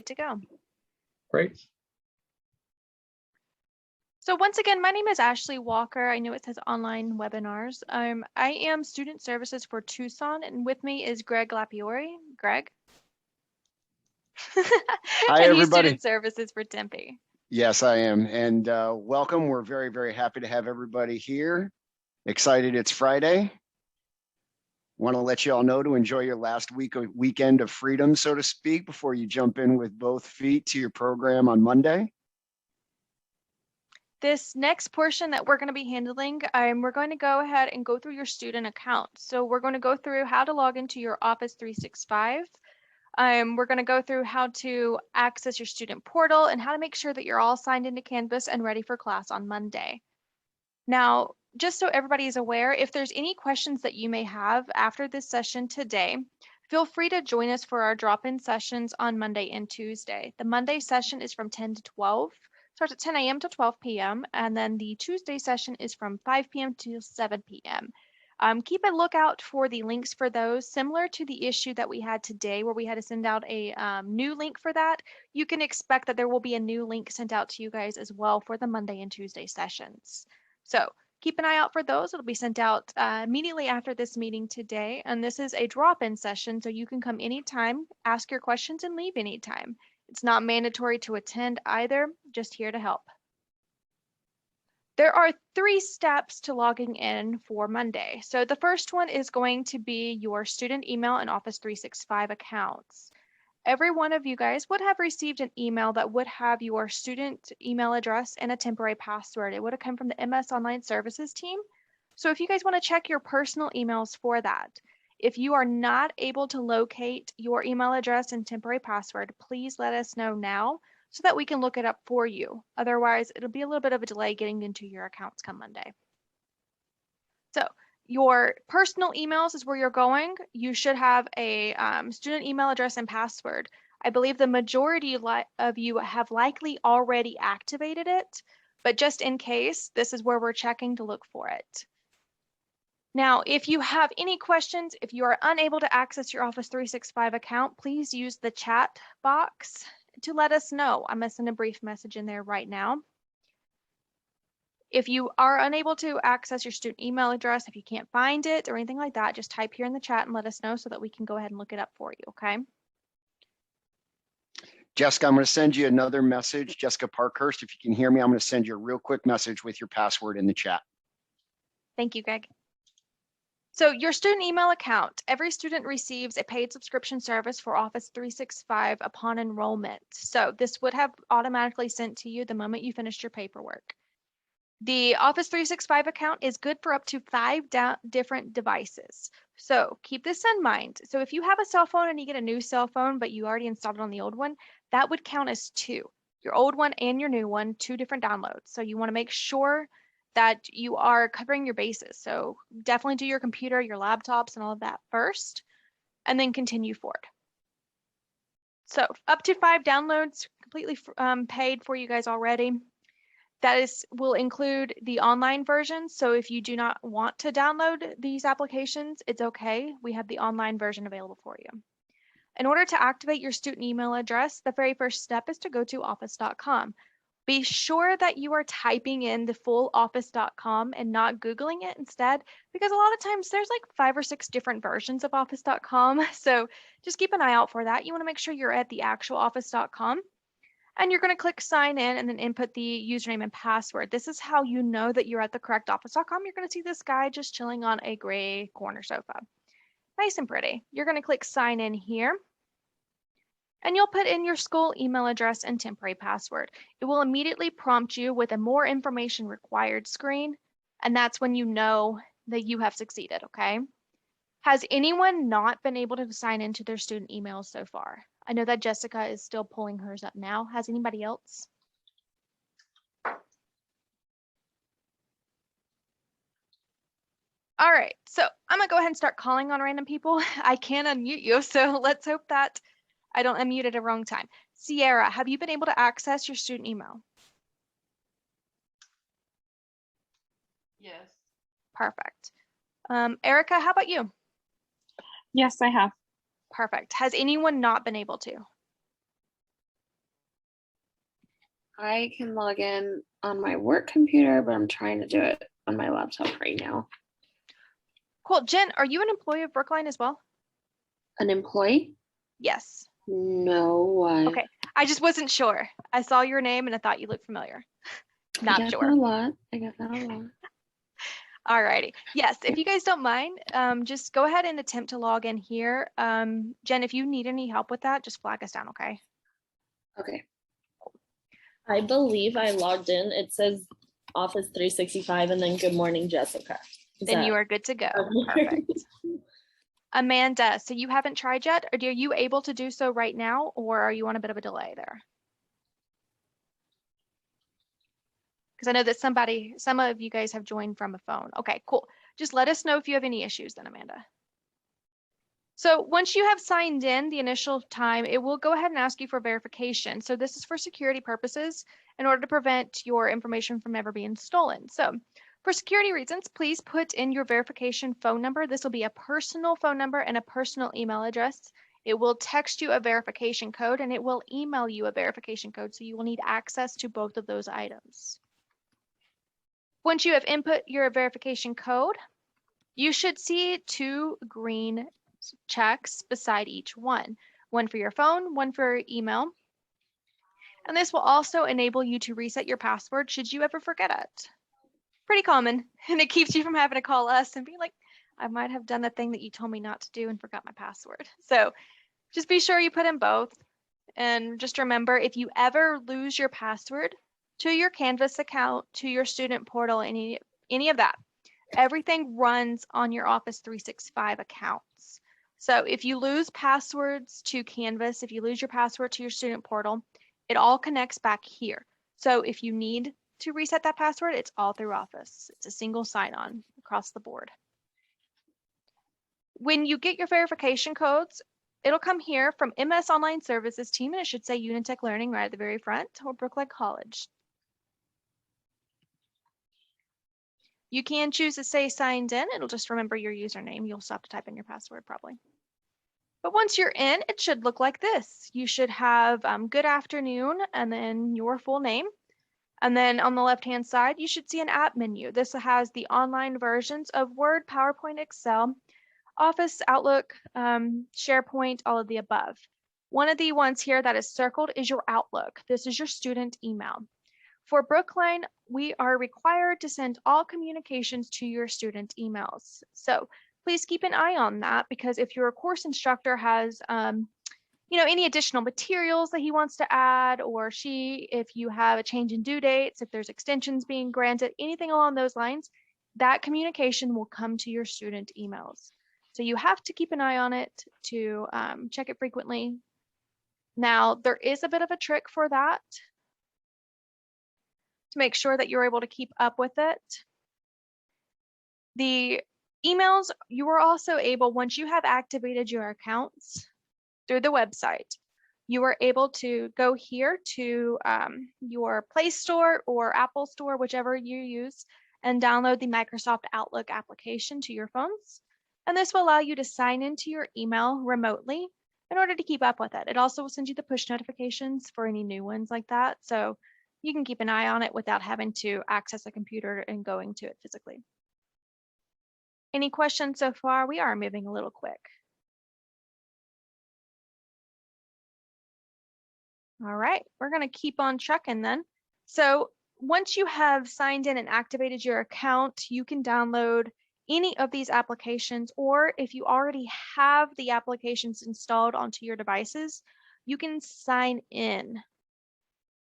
to go. Great. So once again, my name is Ashley Walker. I know it says online webinars. I am student services for Tucson, and with me is Greg Lapiori. Greg? Hi, and everybody. He's student services for Tempe. Yes, I am. And welcome. We're very, very happy to have everybody here. Excited it's Friday. Want to let you all know to enjoy your last weekend of freedom, so to speak, before you jump in with both feet to your program on Monday. This next portion that we're going to be handling, we're going to go ahead and go through your student account. So we're going to go through how to log into your Office 365. We're going to go through how to access your student portal and how to make sure that you're all signed into Canvas and ready for class on Monday. Now, just so everybody is aware, if there's any questions that you may have after this session today, feel free to join us for our drop-in sessions on Monday and Tuesday. The Monday session is from 10 to 12, starts at 10 a.m. to 12 p.m., and then the Tuesday session is from 5 p.m. to 7 p.m. Keep a lookout for the links for those. Similar to the issue that we had today where we had to send out a new link for that, you can expect that there will be a new link sent out to you guys as well for the Monday and Tuesday sessions. So keep an eye out for those. It'll be sent out immediately after this meeting today. And this is a drop-in session, so you can come anytime, ask your questions, and leave anytime. It's not mandatory to attend either, just here to help. There are 3 steps to logging in for Monday. So the first one is going to be your student email and Office 365 accounts. Every one of you guys would have received an email that would have your student email address and a temporary password. It would have come from the MS Online Services team. So if you guys want to check your personal emails for that, if you are not able to locate your email address and temporary password, please let us know now so that we can look it up for you. Otherwise, it'll be a little bit of a delay getting into your accounts come Monday. So your personal emails is where you're going. You should have a student email address and password. I believe the majority of you have likely already activated it, but just in case, this is where we're checking to look for it. Now, if you have any questions, if you are unable to access your Office 365 account, please use the chat box to let us know. I'm going to send a brief message in there right now. If you are unable to access your student email address, if you can't find it or anything like that, just type here in the chat and let us know so that we can go ahead and look it up for you, okay? Jessica, I'm going to send you another message. Jessica Parkhurst, if you can hear me, I'm going to send you a real quick message with your password in the chat. Thank you, Greg. So your student email account, every student receives a paid subscription service for Office 365 upon enrollment. So this would have automatically sent to you the moment you finished your paperwork. The Office 365 account is good for up to 5 different devices. So keep this in mind. So if you have a cell phone and you get a new cell phone, but you already installed it on the old one, that would count as 2. Your old one and your new one, 2 different downloads. So you want to make sure that you are covering your bases. So definitely do your computer, your laptops, and all of that first, and then continue forward. So up to 5 downloads, completely paid for you guys already. That will include the online version. So if you do not want to download these applications, it's okay. We have the online version available for you. In order to activate your student email address, the very first step is to go to office.com. Be sure that you are typing in the full office.com and not Googling it instead, because a lot of times there's like 5 or 6 different versions of office.com. So just keep an eye out for that. You want to make sure you're at the actual office.com. And you're going to click sign in and then input the username and password. This is how you know that you're at the correct office.com. You're going to see this guy just chilling on a gray corner sofa. Nice and pretty. You're going to click sign in here. And you'll put in your school email address and temporary password. It will immediately prompt you with a more information required screen. And that's when you know that you have succeeded, okay? Has anyone not been able to sign into their student emails so far? I know that Jessica is still pulling hers up now. Has anybody else? All right, so I'm gonna go ahead and start calling on random people. I can unmute you, so let's hope that I don't unmute at a wrong time. Sierra, have you been able to access your student email? Yes. Perfect. Erica, how about you? Yes, I have. Perfect. Has anyone not been able to? I can log in on my work computer, but I'm trying to do it on my laptop right now. Cool. Jen, are you an employee of Brookline as well? An employee? Yes. No, why? Okay. I just wasn't sure. I saw your name and I thought you looked familiar. I Not get sure. that a lot. I get that a lot. Alrighty. Yes, if you guys don't mind, just go ahead and attempt to log in here. Jen, if you need any help with that, just flag us down, okay? Okay. I believe I logged in. It says Office 365 and then good morning, Jessica. Then you are good to go. Okay. Perfect. Amanda, so you haven't tried yet, or are you able to do so right now, or are you on a bit of a delay there? Because I know that some of you guys have joined from a phone. Okay, cool. Just let us know if you have any issues then, Amanda. So once you have signed in the initial time, it will go ahead and ask you for verification. So this is for security purposes in order to prevent your information from ever being stolen. So for security reasons, please put in your verification phone number. This will be a personal phone number and a personal email address. It will text you a verification code and it will email you a verification code. So you will need access to both of those items. Once you have input your verification code, you should see 2 green checks beside each one for your phone, one for your email. And this will also enable you to reset your password should you ever forget it. Pretty common, and it keeps you from having to call us and be like, I might have done the thing that you told me not to do and forgot my password. So just be sure you put in both. And just remember, if you ever lose your password to your Canvas account, to your student portal, any of that, everything runs on your Office 365 accounts. So if you lose passwords to Canvas, if you lose your password to your student portal, it all connects back here. So if you need to reset that password, it's all through Office. It's a single sign-on across the board. When you get your verification codes, it'll come here from MS Online Services team, and it should say Unitech Learning right at the very front, or Brookline College. You can choose to say signed in. It'll just remember your username. You'll still have to type in your password probably. But once you're in, it should look like this. You should have good afternoon and then your full name. And then on the left-hand side, you should see an app menu. This has the online versions of Word, PowerPoint, Excel, Office, Outlook, SharePoint, all of the above. One of the ones here that is circled is your Outlook. This is your student email. For Brookline, we are required to send all communications to your student emails. So please keep an eye on that, because if your course instructor has any additional materials that he wants to add, or if you have a change in due dates, if there's extensions being granted, anything along those lines, that communication will come to your student emails. So you have to keep an eye on it to check it frequently. Now, there is a bit of a trick for that, to make sure that you're able to keep up with it. The emails, you are also able, once you have activated your accounts through the website, you are able to go here to your Play Store or Apple Store, whichever you use, and download the Microsoft Outlook application to your phones. And this will allow you to sign into your email remotely in order to keep up with it. It also will send you the push notifications for any new ones like that. So you can keep an eye on it without having to access a computer and going to it physically. Any questions so far? We are moving a little quick. All right, we're going to keep on checking then. So once you have signed in and activated your account, you can download any of these applications, or if you already have the applications installed onto your devices, you can sign in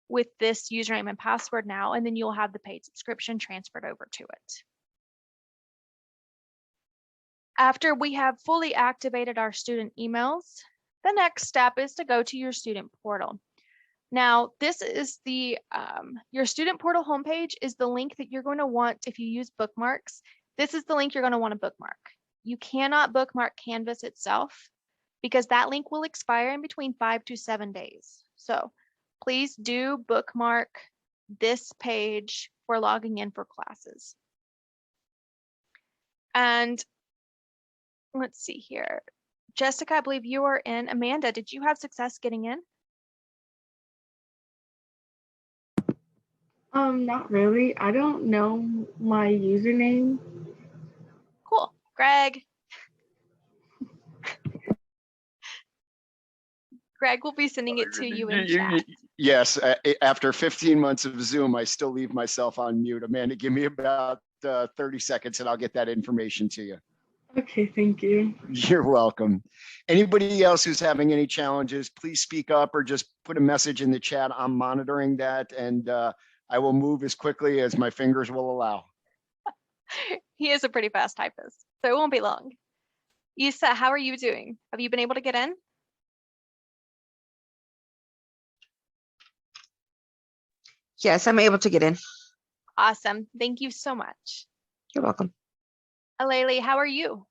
with this username and password now, and then you'll have the paid subscription transferred over to it. After we have fully activated our student emails, the next step is to go to your student portal. Now, this is your student portal homepage is the link that you're going to want if you use bookmarks. This is the link you're going to want to bookmark. You cannot bookmark Canvas itself because that link will expire in between 5 to 7 days. So please do bookmark this page for logging in for classes. And let's see here. Jessica, I believe you are in. Amanda, did you have success getting in? Not really. I don't know my username. Cool. Greg. Greg will be sending it to you in chat. Yes, after 15 months of Zoom, I still leave myself on mute. Amanda, give me about 30 seconds and I'll get that information to you. Okay, thank you. You're welcome. Anybody else who's having any challenges, please speak up or just put a message in the chat. I'm monitoring that and I will move as quickly as my fingers will allow. He is a pretty fast typist, so it won't be long. Issa, how are you doing? Have you been able to get in? Yes, I'm able to get in. Awesome. Thank you so much. You're welcome. Aleli, how are you?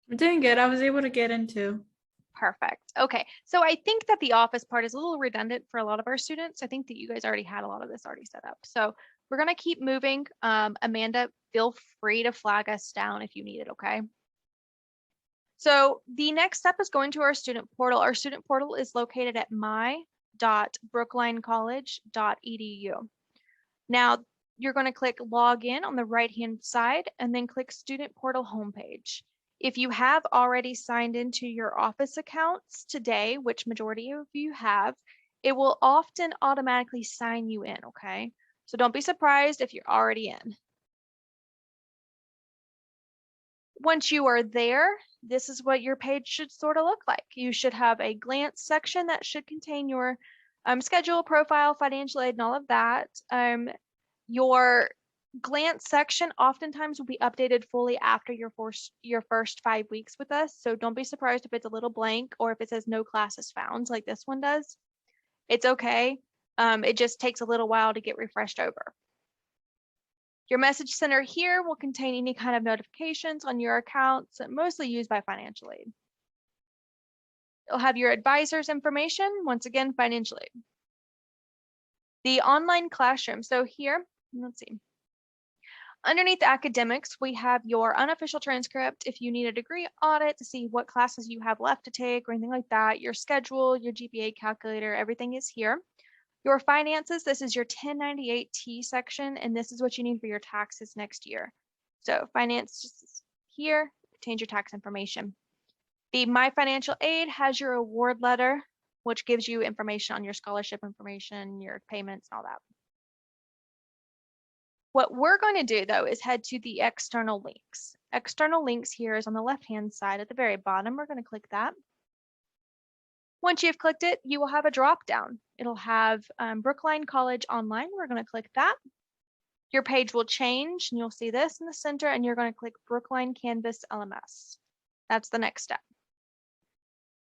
I'm doing good. I was able to get into. Perfect. Okay, so I think that the office part is a little redundant for a lot of our students. I think that you guys already had a lot of this already set up. So we're gonna keep moving. Amanda, feel free to flag us down if you need it, okay? So the next step is going to our student portal. Our student portal is located at my.brooklinecollege.edu. Now you're going to click log in on the right-hand side and then click student portal homepage. If you have already signed into your office accounts today, which majority of you have, it will often automatically sign you in, okay? So don't be surprised if you're already in. Once you are there, this is what your page should sort of look like. You should have a glance section that should contain your schedule, profile, financial aid, and all of that. Your glance section oftentimes will be updated fully after your first 5 weeks with us. So don't be surprised if it's a little blank or if it says no classes found like this one does. It's okay. It just takes a little while to get refreshed over. Your message center here will contain any kind of notifications on your accounts, mostly used by financial aid. You'll have your advisor's information, once again, financial aid. The online classroom. So here, let's see. Underneath academics, we have your unofficial transcript. If you need a degree audit to see what classes you have left to take or anything like that, your schedule, your GPA calculator, everything is here. Your finances, this is your 1098T section, and this is what you need for your taxes next year. So finance just here, change your tax information. The My Financial Aid has your award letter, which gives you information on your scholarship information, your payments, and all that. What we're going to do though is head to the external links. External links here is on the left-hand side at the very bottom. We're going to click that. Once you've clicked it, you will have a drop down. It'll have Brookline College Online. We're going to click that. Your page will change and you'll see this in the center and you're going to click Brookline Canvas LMS. That's the next step.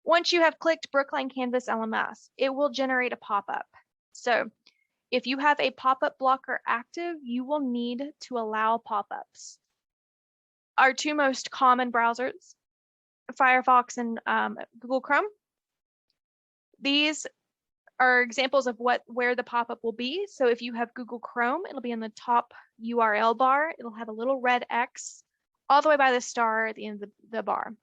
Once you have clicked Brookline Canvas LMS, it will generate a pop-up. So if you have a pop-up blocker active, you will need to allow pop-ups. Our two most common browsers, Firefox and Google Chrome. These are examples of where the pop-up will be. So if you have Google Chrome, it'll be in the top URL bar. It'll have a little red X all the way by the star at the end of the bar.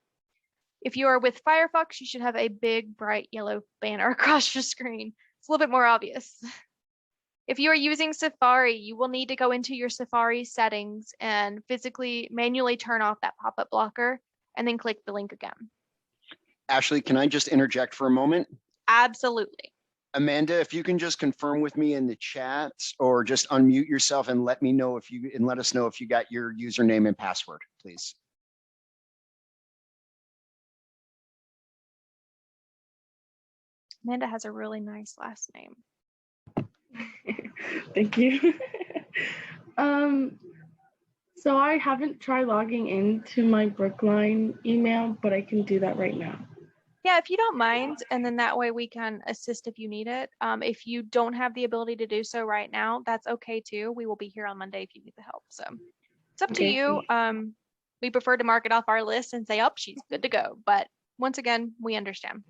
If you are with Firefox, you should have a big bright yellow banner across your screen. It's a little bit more obvious. If you are using Safari, you will need to go into your Safari settings and manually turn off that pop-up blocker and then click the link again. Ashley, can I just interject for a moment? Absolutely. Amanda, if you can just confirm with me in the chat or just unmute yourself and let us know if you got your username and password, please. Amanda has a really nice last name. Thank you. So I haven't tried logging into my Brookline email, but I can do that right now. Yeah, if you don't mind, and then that way we can assist if you need it. If you don't have the ability to do so right now, that's okay too. We will be here on Monday if you need the help. So it's up to you. We prefer to mark it off our list and say, oh, she's good to go. But once again, we understand.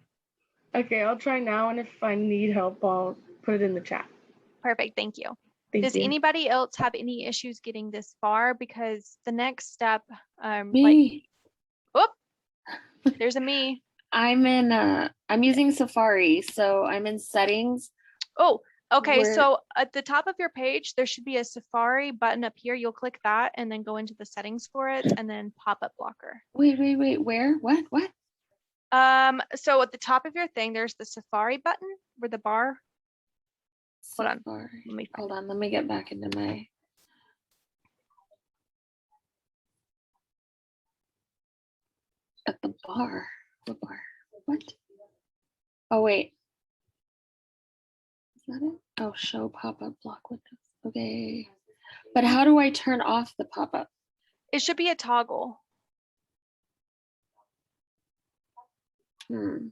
Okay, I'll try now, and if I need help, I'll put it in the chat. Perfect, thank you. Thank Does you. anybody else have any issues getting this far? Because the next step, Me. there's a me. I'm using Safari, so I'm in settings. Oh, Okay, Where- so at the top of your page, there should be a Safari button up here. You'll click that and then go into the settings for it and then pop-up blocker. Wait, where? What? So at the top of your thing, there's the Safari button where the bar. Hold on. Safari. Let me find Hold on, let me get back into my. At the bar. What bar? What? Oh, wait. Is that it? Oh, show pop-up block windows. Okay. But how do I turn off the pop-up? It should be a toggle. Hmm.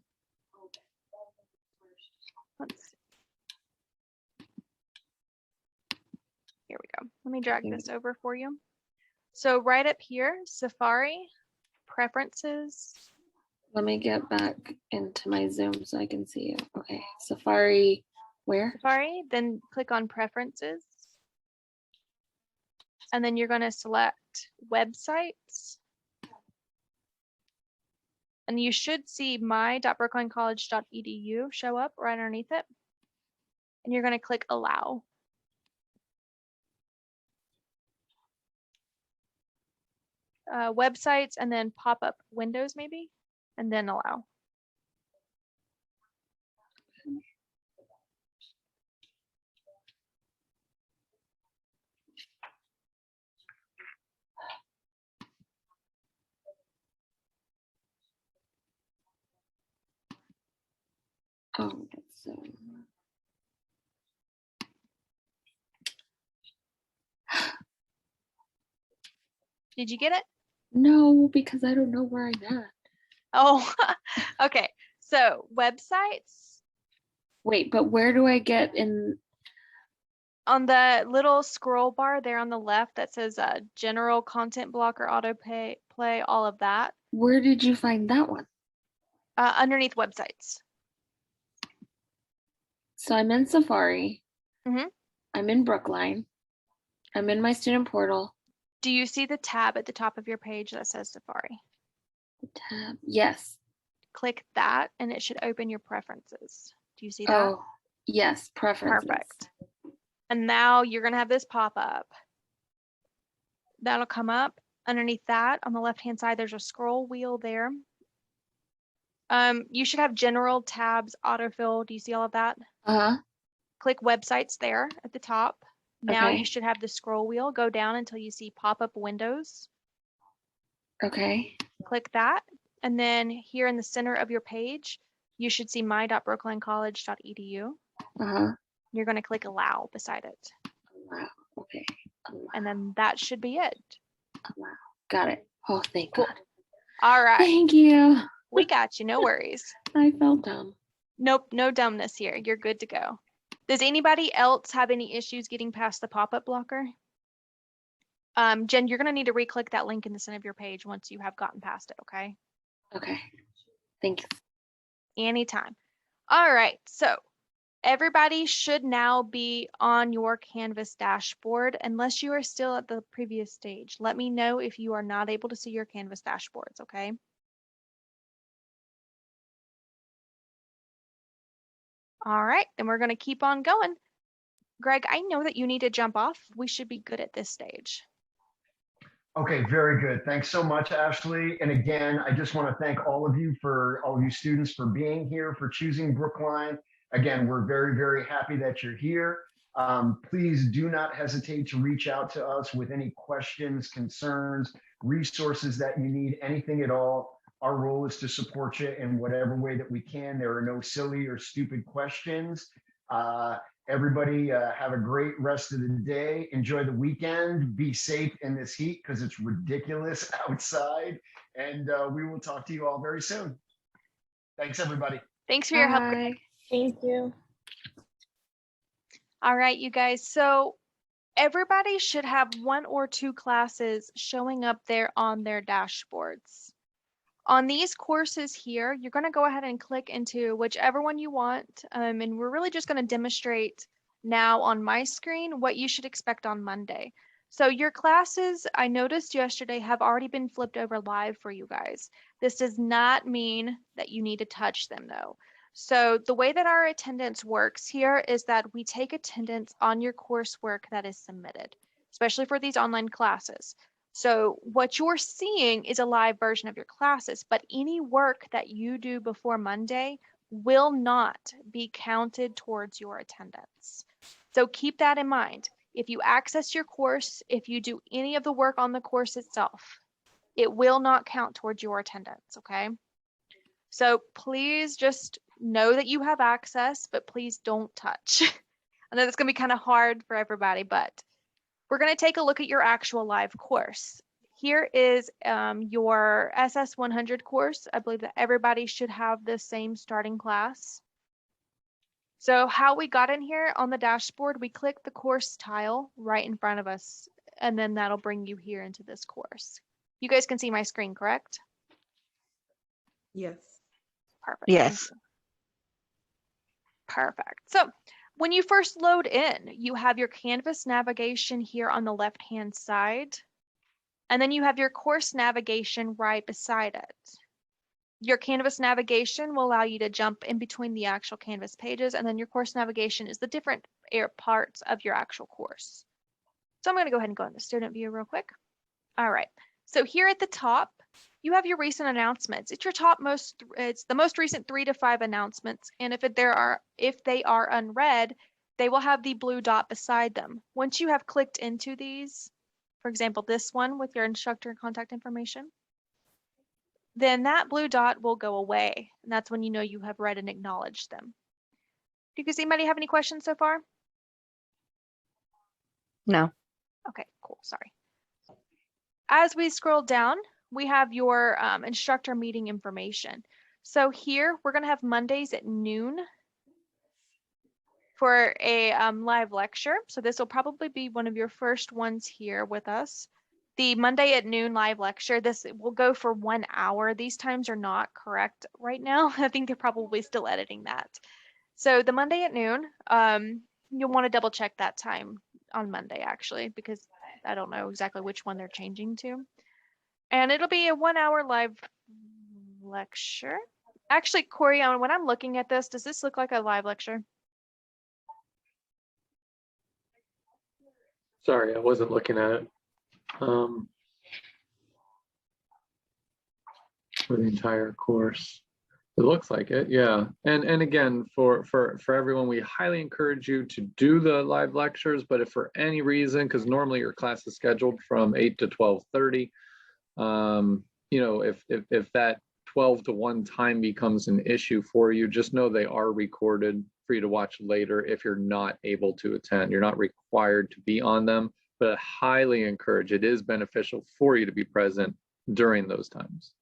Let's see. Here we go. Let me drag this over for you. So right up here, Safari, preferences. Let me get back into my Zoom so I can see you. Okay, Safari, where? Safari, then click on preferences. And then you're going to select websites. And you should see my.brooklinecollege.edu show up right underneath it. And you're going to click allow. Websites and then pop up windows maybe, and then allow. Oh, that's so. Did you get it? No, because I don't know where I'm at. Oh, okay. So websites, Wait, but where do I get in? on the little scroll bar there on the left that says general content blocker, auto play, all of that, Where did you find that one? underneath websites. So I'm in Safari. Mhm. I'm in Brookline. I'm in my student portal. Do you see the tab at the top of your page that says Safari? Tab. Yes. Click that and it should open your preferences. Do you see that? Oh, yes. Preferences. Perfect. And now you're going to have this pop up. That'll come up. Underneath that, on the left-hand side, there's a scroll wheel there. You should have general tabs, autofill. Do you see all of that? Uh-huh. Click websites there at the top. Now Okay. you should have the scroll wheel. Go down until you see pop-up windows. Okay. Click that. And then here in the center of your page, you should see my.brooklinecollege.edu. Uh-huh. You're going to click allow beside it. Wow. Okay. Allow. And then that should be it. Allow. Got it. Oh, thank Cool. God. All right. Thank you. We got you. No worries. I felt dumb. Nope, no dumbness here. You're good to go. Does anybody else have any issues getting past the pop-up blocker? Jen, you're going to need to re-click that link in the center of your page once you have gotten past it, okay? Okay. Thank you. Anytime. All right, so everybody should now be on your Canvas dashboard unless you are still at the previous stage. Let me know if you are not able to see your Canvas dashboards, okay? All right, then we're going to keep on going. Greg, I know that you need to jump off. We should be good at this stage. Okay, very good. Thanks so much, Ashley. And again, I just want to thank all of you students for being here, for choosing Brookline. Again, we're very, very happy that you're here. Please do not hesitate to reach out to us with any questions, concerns, resources that you need, anything at all. Our role is to support you in whatever way that we can. There are no silly or stupid questions. Everybody have a great rest of the day. Enjoy the weekend. Be safe in this heat because it's ridiculous outside. And we will talk to you all very soon. Thanks, everybody. Thanks for your help, Greg. Bye. Thank you. All right, you guys. So everybody should have one or two classes showing up there on their dashboards. On these courses here, you're going to go ahead and click into whichever one you want. And we're really just going to demonstrate now on my screen what you should expect on Monday. So your classes, I noticed yesterday, have already been flipped over live for you guys. This does not mean that you need to touch them though. So the way that our attendance works here is that we take attendance on your coursework that is submitted, especially for these online classes. So what you're seeing is a live version of your classes, but any work that you do before Monday will not be counted towards your attendance. So keep that in mind. If you access your course, if you do any of the work on the course itself, it will not count towards your attendance, okay? So please just know that you have access, but please don't touch. I know that's gonna be kind of hard for everybody, but we're gonna take a look at your actual live course. Here is your SS 100 course. I believe that everybody should have the same starting class. So how we got in here on the dashboard, we click the course tile right in front of us, and then that'll bring you here into this course. You guys can see my screen, correct? Yes. Perfect. Thank Yes. you. Perfect. So when you first load in, you have your Canvas navigation here on the left-hand side, and then you have your course navigation right beside it. Your Canvas navigation will allow you to jump in between the actual Canvas pages, and then your course navigation is the different parts of your actual course. So I'm going to go ahead and go in the student view real quick. All right. So here at the top, you have your recent announcements. It's the most recent 3 to 5 announcements. And if they are unread, they will have the blue dot beside them. Once you have clicked into these, for example, this one with your instructor and contact information, then that blue dot will go away. And that's when you know you have read and acknowledged them. Does anybody have any questions so far? No. Okay, cool, sorry. As we scroll down, we have your instructor meeting information. So here we're going to have Mondays at noon for a live lecture. So this will probably be one of your first ones here with us. The Monday at noon live lecture, this will go for 1 hour. These times are not correct right now. I think they're probably still editing that. So the Monday at noon, you'll want to double check that time on Monday actually, because I don't know exactly which one they're changing to. And it'll be a 1 hour live lecture. Actually, Corey, when I'm looking at this, does this look like a live lecture? Sorry, I wasn't looking at it. For the entire course. It looks like it, yeah. And again, for everyone, we highly encourage you to do the live lectures, but if for any reason, because normally your class is scheduled from 8 to 12:30, you know, if that 12 to 1 time becomes an issue for you, just know they are recorded for you to watch later if you're not able to attend. You're not required to be on them, but I highly encourage, it is beneficial for you to be present during those times.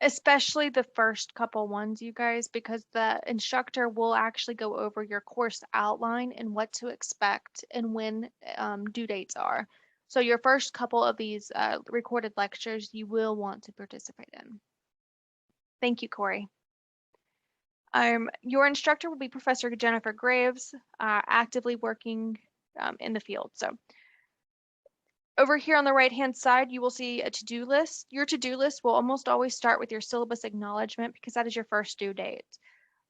Especially the first couple ones, you guys, because the instructor will actually go over your course outline and what to expect and when due dates are. So your first couple of these recorded lectures, you will want to participate in. Thank you, Corey. Your instructor will be Professor Jennifer Graves, actively working in the field. So over here on the right-hand side, you will see a to-do list. Your to-do list will almost always start with your syllabus acknowledgement because that is your first due date.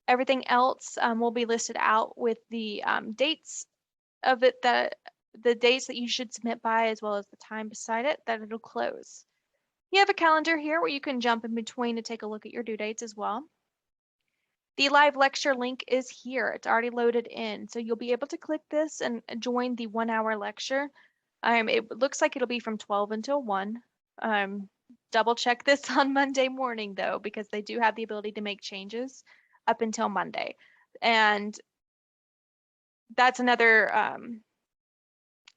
Everything else will be listed out with the dates of it, the dates that you should submit by, as well as the time beside it that it'll close. You have a calendar here where you can jump in between to take a look at your due dates as well. The live lecture link is here. It's already loaded in. So you'll be able to click this and join the 1 hour lecture. It looks like it'll be from 12 until 1. Double check this on Monday morning though, because they do have the ability to make changes up until Monday. And that's another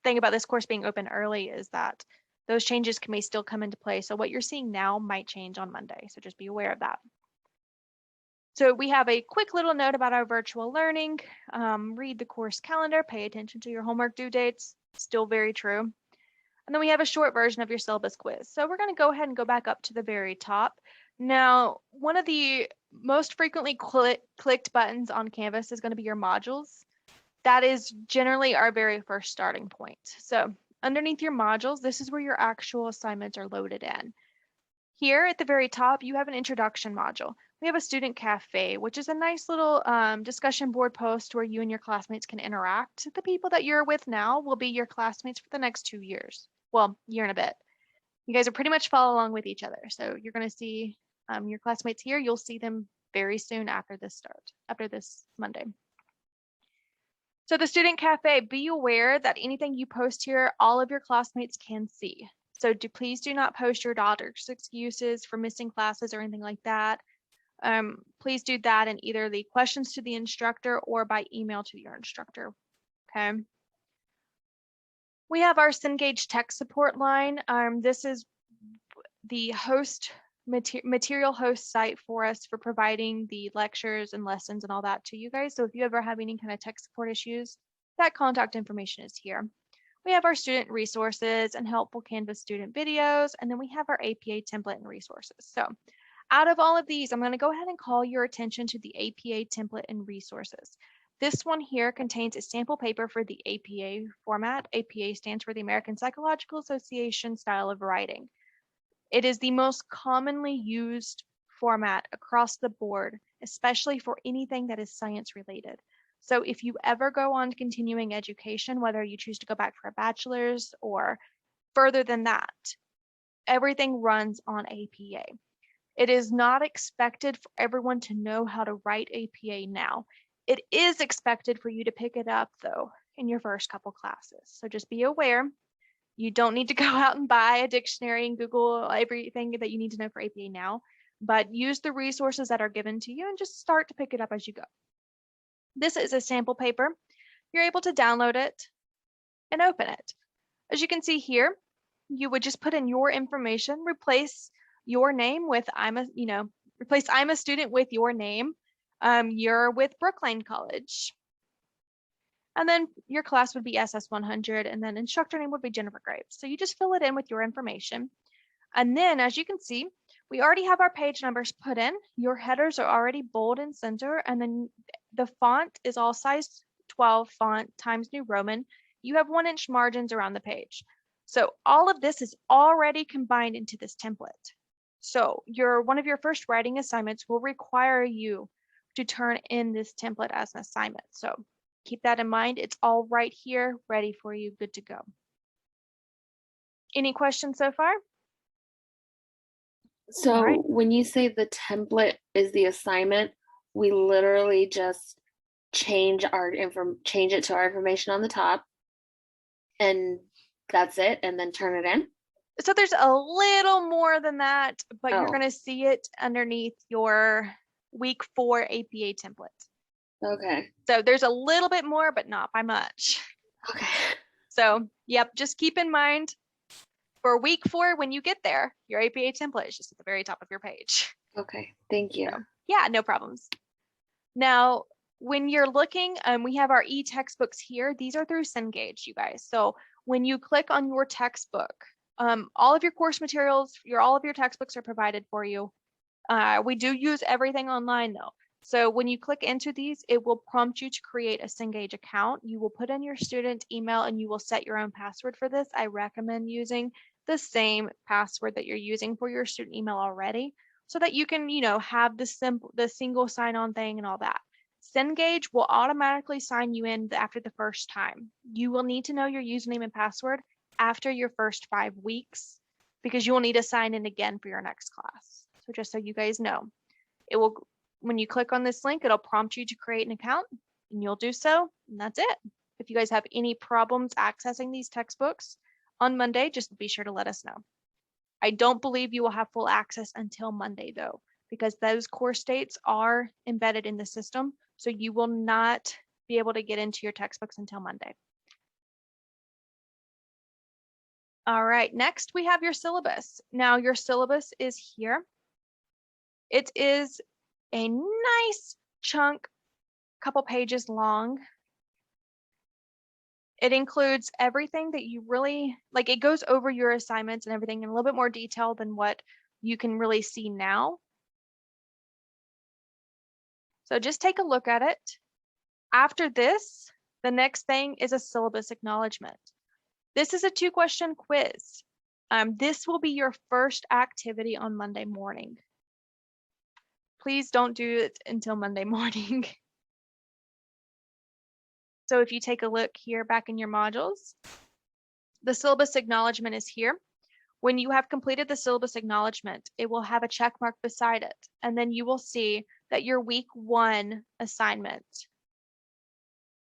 thing about this course being open early is that those changes may still come into play. So what you're seeing now might change on Monday. So just be aware of that. So we have a quick little note about our virtual learning. Read the course calendar, pay attention to your homework due dates. Still very true. And then we have a short version of your syllabus quiz. So we're going to go ahead and go back up to the very top. Now, one of the most frequently clicked buttons on Canvas is going to be your modules. That is generally our very first starting point. So underneath your modules, this is where your actual assignments are loaded in. Here at the very top, you have an introduction module. We have a student cafe, which is a nice little discussion board post where you and your classmates can interact. The people that you're with now will be your classmates for the next 2 years. Well, year and a bit. You guys are pretty much follow along with each other. So you're going to see your classmates here. You'll see them very soon after this Monday. So the student cafe, be aware that anything you post here, all of your classmates can see. So please do not post your daughter's excuses for missing classes or anything like that. Please do that in either the questions to the instructor or by email to your instructor. Okay. We have our Cengage tech support line. This is the host material host site for us for providing the lectures and lessons and all that to you guys. So if you ever have any kind of tech support issues, that contact information is here. We have our student resources and helpful Canvas student videos, and then we have our APA template and resources. So out of all of these, I'm going to go ahead and call your attention to the APA template and resources. This one here contains a sample paper for the APA format. APA stands for the American Psychological Association style of writing. It is the most commonly used format across the board, especially for anything that is science related. So if you ever go on to continuing education, whether you choose to go back for a bachelor's or further than that, everything runs on APA. It is not expected for everyone to know how to write APA now. It is expected for you to pick it up though in your first couple classes. So just be aware. You don't need to go out and buy a dictionary and Google everything that you need to know for APA now, but use the resources that are given to you and just start to pick it up as you go. This is a sample paper. You're able to download it and open it. As you can see here, you would just put in your information, replace your name with replace I'm a student with your name. You're with Brookline College. And then your class would be SS100, and then instructor name would be Jennifer Graves. So you just fill it in with your information. And then as you can see, we already have our page numbers put in. Your headers are already bold and center, and then the font is all size 12 font Times New Roman. You have 1-inch margins around the page. So all of this is already combined into this template. So one of your first writing assignments will require you to turn in this template as an assignment. So keep that in mind. It's all right here, ready for you, good to go. Any questions so far? So All right. when you say the template is the assignment, we literally just change it to our information on the top, and that's it, and then turn it in. So there's a little more than that, but you're Oh. going to see it underneath your week 4 APA template. Okay. So there's a little bit more, but not by much. Okay. So yep, just keep in mind for week 4, when you get there, your APA template is just at the very top of your page. Okay. Thank you. So, yeah, no problems. Now, when you're looking, we have our e-textbooks here. These are through Cengage, you guys. So when you click on your textbook, all of your course materials, all of your textbooks are provided for you. We do use everything online though. So when you click into these, it will prompt you to create a Cengage account. You will put in your student email and you will set your own password for this. I recommend using the same password that you're using for your student email already, so that you can, have the single sign-on thing and all that. Cengage will automatically sign you in after the first time. You will need to know your username and password after your first 5 weeks, because you will need to sign in again for your next class. So just so you guys know, it will, when you click on this link, it'll prompt you to create an account, and you'll do so, and that's it. If you guys have any problems accessing these textbooks on Monday, just be sure to let us know. I don't believe you will have full access until Monday though, because those course dates are embedded in the system. So you will not be able to get into your textbooks until Monday. All right, next we have your syllabus. Now your syllabus is here. It is a nice chunk, couple pages long. It includes everything that you really, like, it goes over your assignments and everything in a little bit more detail than what you can really see now. So just take a look at it. After this, the next thing is a syllabus acknowledgement. This is a 2-question quiz. This will be your first activity on Monday morning. please don't do it until Monday morning. So if you take a look here back in your modules, the syllabus acknowledgement is here. When you have completed the syllabus acknowledgement, it will have a check mark beside it. And then you will see that your week 1 assignment,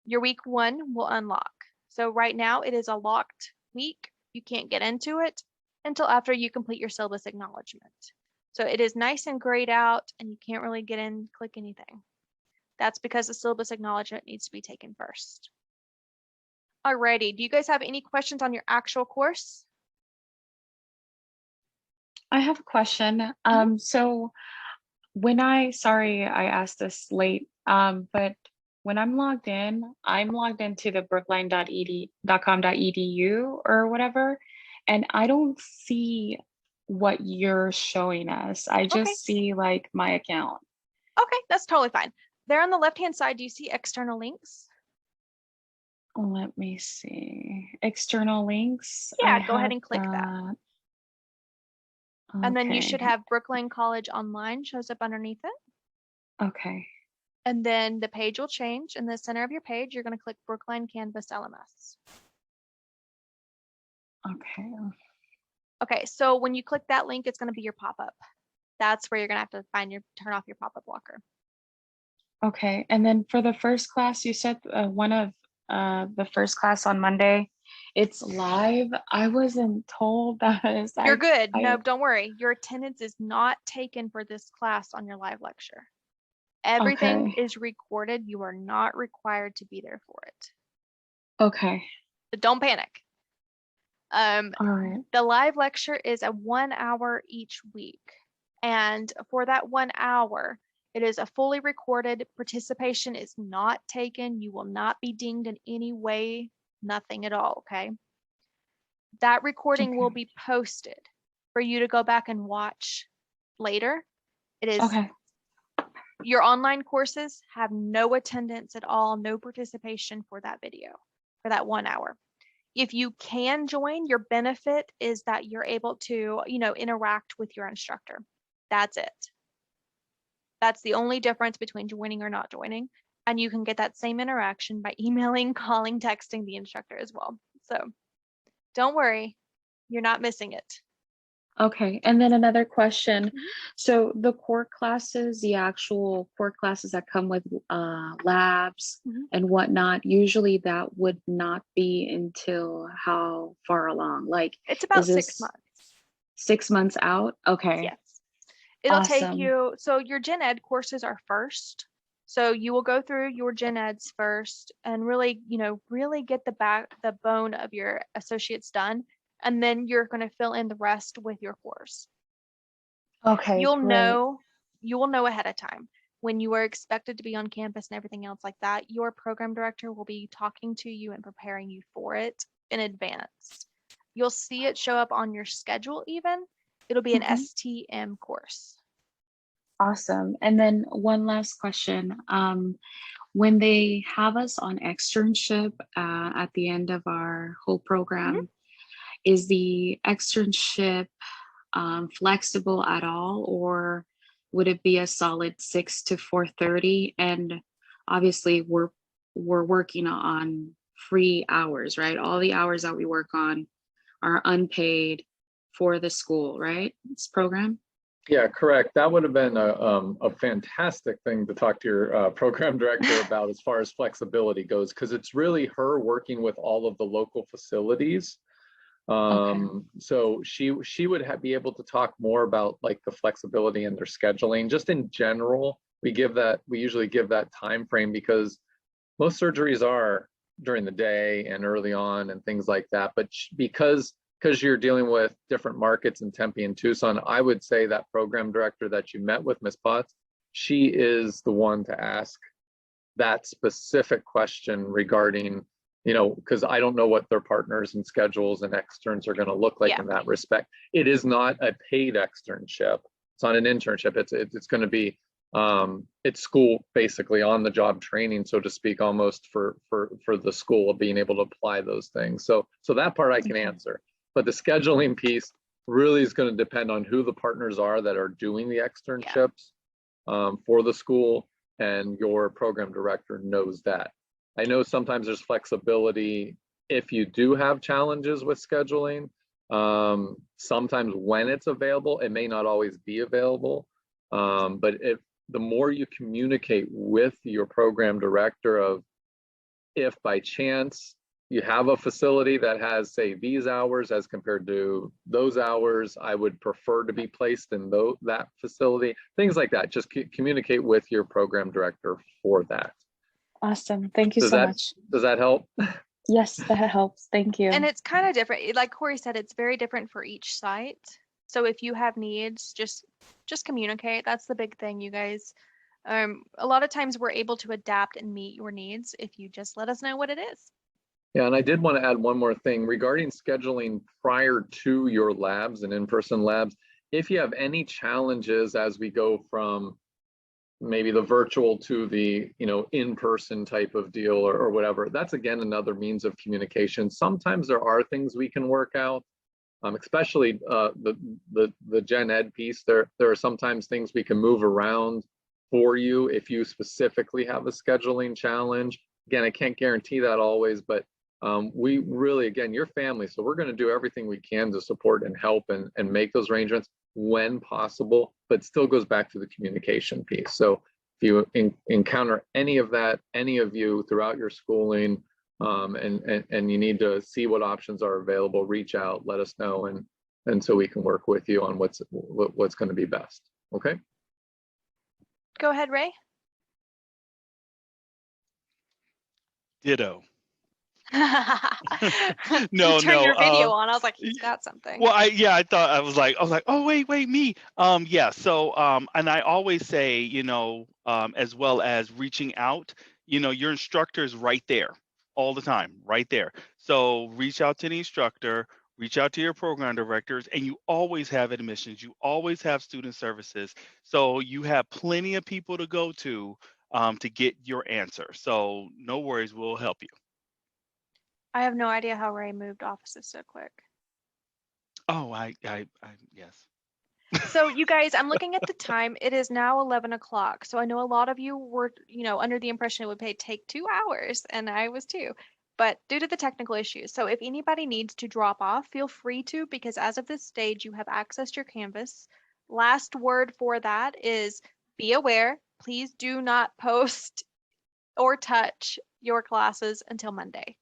your week 1 will unlock. So right now it is a locked week. You can't get into it until after you complete your syllabus acknowledgement. So it is nice and grayed out and you can't really get in, click anything. That's because the syllabus acknowledgement needs to be taken first. Alrighty, do you guys have any questions on your actual course? I have a question. So sorry I asked this late, but when I'm logged into the brookline.com.edu or whatever, and I don't see what you're showing us. I just see like my account. Okay, that's totally fine. There on the left-hand side, do you see external links? Let me see. External links. Yeah, I go ahead have and click that. that. And then you Okay. should have Brookline College Online shows up underneath it. Okay. And then the page will change. In the center of your page, you're going to click Brookline Canvas LMS. Okay. Okay, so when you click that link, it's going to be your pop-up. That's where you're going to have to turn off your pop-up blocker. Okay. And then for the first class, you said one of the first class on Monday, it's live. I wasn't told that. You're good. No, don't worry. Your attendance is not taken for this class on your live lecture. Everything is recorded. You are not required to be there for it. Okay. So don't panic. All right. The live lecture is a 1 hour each week. And for that 1 hour, it is a fully recorded. Participation is not taken. You will not be dinged in any way, nothing at all, okay? That recording will be posted for you to go back and watch later. It is your online courses have no attendance at all, no participation for that video, for that 1 hour. If you can join, your benefit is that you're able to, interact with your instructor. That's it. That's the only difference between joining or not joining. And you can get that same interaction by emailing, calling, texting the instructor as well. So don't worry, you're not missing it. Okay. And then another question. So the core classes, the actual core classes that come with labs and whatnot, usually that would not be until how far along? Like it's about 6 months. 6 months out? Okay. Yes. It'll take you, so your gen ed courses are first. So you will go through your gen eds first and really, really get the bone of your associates done. And then you're going to fill in the rest with your course. Okay. You will know ahead of time when you are expected to be on campus and everything else like that. Your program director will be talking to you and preparing you for it in advance. You'll see it show up on your schedule even. It'll be an STM course. Awesome. And then one last question. When they have us on externship at the end of our whole program, is the externship flexible at all, or would it be a solid 6 to 4:30? And obviously we're working on free hours, right? All the hours that we work on are unpaid for the school, right? This program. Yeah, correct. That would have been a fantastic thing to talk to your program director about as far as flexibility goes, because it's really her working with all of the local facilities. So she would be able to talk more about like the flexibility in their scheduling. Just in general, we usually give that time frame because most surgeries are during the day and early on and things like that. But because you're dealing with different markets in Tempe and Tucson, I would say that program director that you met with, Ms. Potts, she is the one to ask that specific question regarding, because I don't know what their partners and schedules and externs are going to look like in that respect. It is not a paid externship. It's not an internship. It's going to be, it's school basically on the job training, so to speak, almost for the school of being able to apply those things. So that part I can answer. But the scheduling piece really is going to depend on who the partners are that are doing the externships. for the school, and your program director knows that. I know sometimes there's flexibility if you do have challenges with scheduling. Sometimes when it's available, it may not always be available. But if the more you communicate with your program director of, if by chance you have a facility that has, say, these hours as compared to those hours, I would prefer to be placed in that facility, things like that. Just communicate with your program director for that. Awesome. Thank you Does so that- much. Does that help? Yes, that helps. Thank you. And it's kind of different. Like Corey said, it's very different for each site. So if you have needs, just communicate. That's the big thing, you guys. A lot of times we're able to adapt and meet your needs if you just let us know what it is. Yeah, and I did want to add one more thing regarding scheduling prior to your labs and in-person labs. If you have any challenges as we go from maybe the virtual to the in-person type of deal or whatever, that's again another means of communication. Sometimes there are things we can work out, especially the gen ed piece. There are sometimes things we can move around for you if you specifically have a scheduling challenge. Again, I can't guarantee that always, but we really, again, your family, so we're going to do everything we can to support and help and make those arrangements when possible, but still goes back to the communication piece. So if you encounter any of that, any of you throughout your schooling, and you need to see what options are available, reach out, let us know, and so we can work with you on what's going to be best. Okay. Go ahead, Ray. Ditto. You No, turned your video no. on. I was like, he's got something. Well, I thought I was like, oh, wait, me. Yeah. So, and I always say, as well as reaching out, your instructor is right there all the time, right there. So reach out to the instructor, reach out to your program directors, and you always have admissions. You always have student services. So you have plenty of people to go to get your answer. So no worries, we'll help you. I have no idea how Ray moved offices so quick. Oh, yes. So you guys, I'm looking at the time. It is now 11 o'clock. So I know a lot of you were, under the impression it would take 2 hours, and I was too, but due to the technical issues. So if anybody needs to drop off, feel free to, because as of this stage, you have accessed your Canvas. Last word for that is be aware. Please do not post or touch your classes until Monday.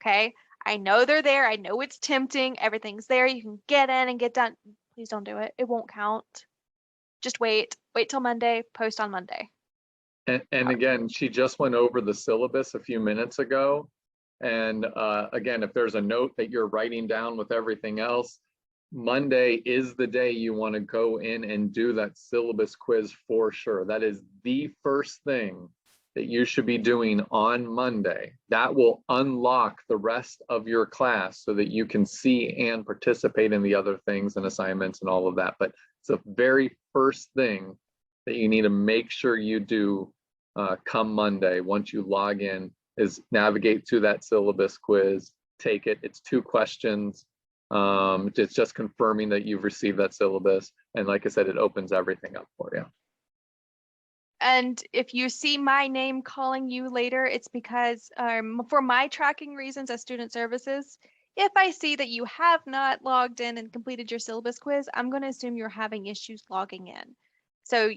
Okay. I know they're there. I know it's tempting. Everything's there. You can get in and get done. Please don't do it. It won't count. Just wait. Wait till Monday. Post on Monday. And again, she just went over the syllabus a few minutes ago. And again, if there's a note that you're writing down with everything else, Monday is the day you want to go in and do that syllabus quiz for sure. That is the first thing that you should be doing on Monday. That will unlock the rest of your class so that you can see and participate in the other things and assignments and all of that. But it's the very first thing that you need to make sure you do come Monday once you log in, is navigate to that syllabus quiz, take it. It's 2 questions. It's just confirming that you've received that syllabus. And like I said, it opens everything up for you. And if you see my name calling you later, it's because for my tracking reasons as student services, if I see that you have not logged in and completed your syllabus quiz, I'm going to assume you're having issues logging in. So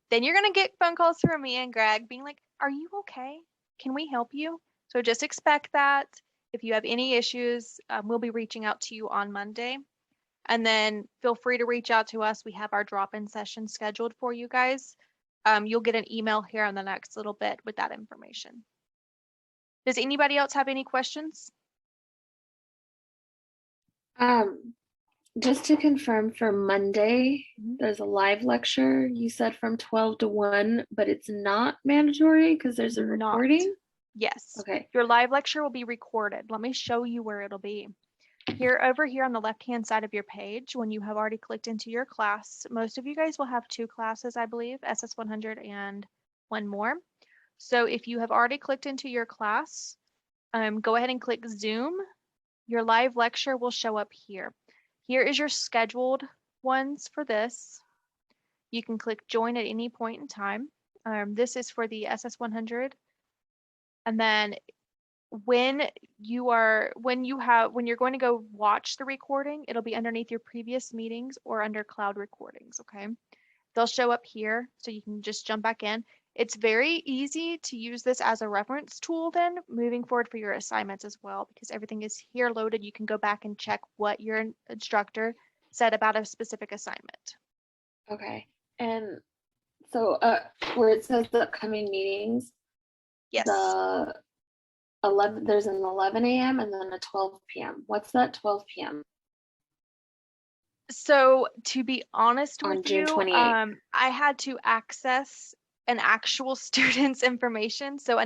then you're going to get phone calls from me and Greg being like, are you okay? Can we help you? So just expect that. If you have any issues, we'll be reaching out to you on Monday. And then feel free to reach out to us. We have our drop-in session scheduled for you guys. You'll get an email here in the next little bit with that information. Does anybody else have any questions? Just to confirm, for Monday, there's a live lecture. You said from 12 to 1, but it's not mandatory because there's a recording? Yes. Okay. Your live lecture will be recorded. Let me show you where it'll be. Over here on the left-hand side of your page, when you have already clicked into your class, most of you guys will have 2 classes, I believe, SS100 and one more. So if you have already clicked into your class, go ahead and click Zoom. Your live lecture will show up here. Here is your scheduled ones for this. You can click join at any point in time. This is for the SS100. And then when you're going to go watch the recording, it'll be underneath your previous meetings or under cloud recordings, okay? They'll show up here, so you can just jump back in. It's very easy to use this as a reference tool then moving forward for your assignments as well, because everything is here loaded. You can go back and check what your instructor said about a specific assignment. Okay. And so where it says the upcoming meetings, Yes. the 11, there's an 11 a.m. and then a 12 p.m. What's that 12 p.m.? So to be honest On with June you, 28th. I had to access an actual student's information. So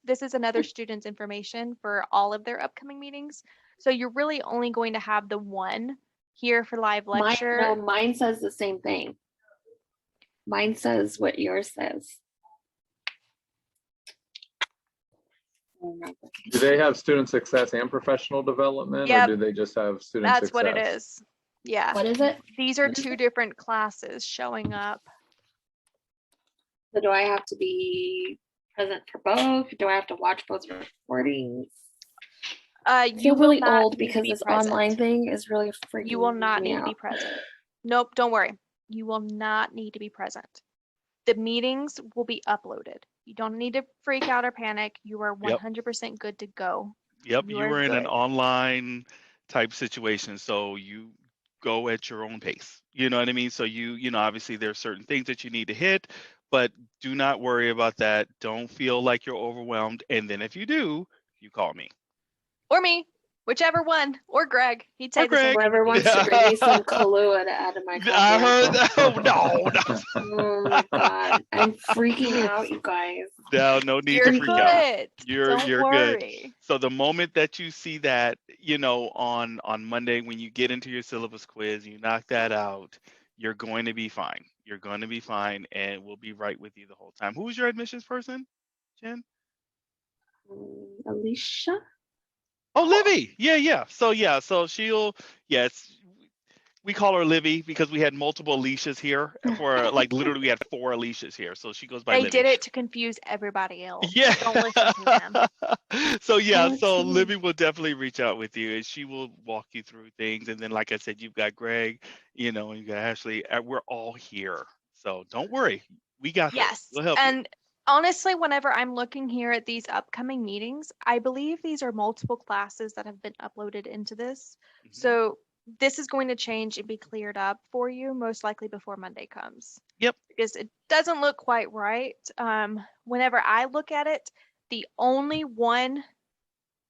this is another student's information for all of their upcoming meetings. So you're really only going to have the one here for live lecture. Mine says the same thing. Mine says what yours says. Do they have student success and professional development, Yep. or do they just have student That's success? what it is. Yeah. What is it? These are What is two it? different classes showing up. So do I have to be present for both? Do I have to watch both recordings? I You feel will really not old need to because be this present. online thing is really freaking You will not me need to be out. present. Nope, don't worry. You will not need to be present. The meetings will be uploaded. You don't need to freak out or panic. You are Yep. 100% good to go. Yep, You you are were in an good. online type situation, so you go at your own pace. You know what I mean? So obviously there's certain things that you need to hit, but do not worry about that. Don't feel like you're overwhelmed. And then if you do, you call me. Or me, whichever one, or Greg. He'd say Or the same Greg. thing. Whoever wants to bring me some Kahlua to add to my coffee. I I'm heard fine. that. Oh, no, Oh my god, I'm freaking out, you guys. no, no need You're to freak out. good. You're Don't good. worry. So the moment that you see that, on Monday when you get into your syllabus quiz, you knock that out, you're going to be fine. You're going to be fine, and we'll be right with you the whole time. Who's your admissions person, Jen? Alicia? Oh, Livy. Yeah. So we call her Livy because we had multiple Alicias here for literally we had 4 Alicias here. So she goes by They Livy. did it to confuse everybody else. Yeah. Don't listen to them. So Excellent. Libby will definitely reach out with you and she will walk you through things. And then, like I said, you've got Greg, and you got Ashley. We're all here. So don't worry. We got this. Yes. We'll help you. And honestly, whenever I'm looking here at these upcoming meetings, I believe these are multiple classes that have been uploaded into this. Mhm. So this is going to change and be cleared up for you most likely before Monday comes. Yep. Because it doesn't look quite right. Whenever I look at it, the only one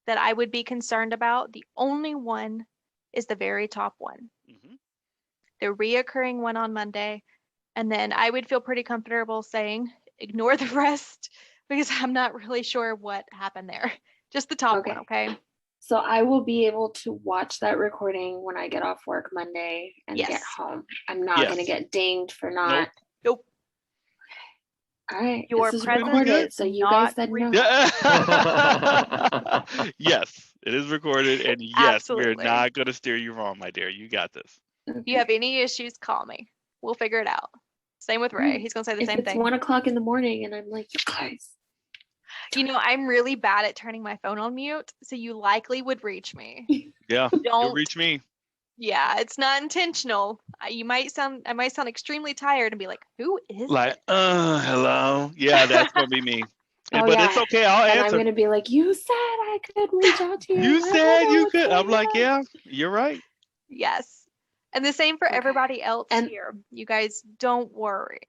that I would be concerned about, the only one is the very top one. Mhm. The reoccurring one on Monday. And then I would feel pretty comfortable saying, ignore the rest because I'm not really sure what happened there. Just the top one, okay? So I will be able to watch that recording when I get off work Monday and get Yes. home. I'm not going to Yes. get dinged for not. Nope. All right. Your This is presence recorded, is so you not guys said no. Yes, it is recorded, and yes, we're Absolutely. not going to steer you wrong, my dear. You got this. If you have any issues, call me. We'll figure it out. Same with Ray. He's going to say the If same it's thing. 1 o'clock in the morning and I'm like, you guys. I'm really bad at turning my phone on mute, so you likely would reach me. Yeah, you'll Don't. reach me. Yeah, it's not intentional. I might sound extremely tired and be like, who is it? Hello. Yeah, that's going to be me. Oh, But yeah. it's okay. I'll And I'm answer. going to be like, you said I could reach out to you. You I don't said know you what's could. I'm going like, on." yeah, you're right. Yes. And the same for Okay. everybody else And- here. You guys don't worry.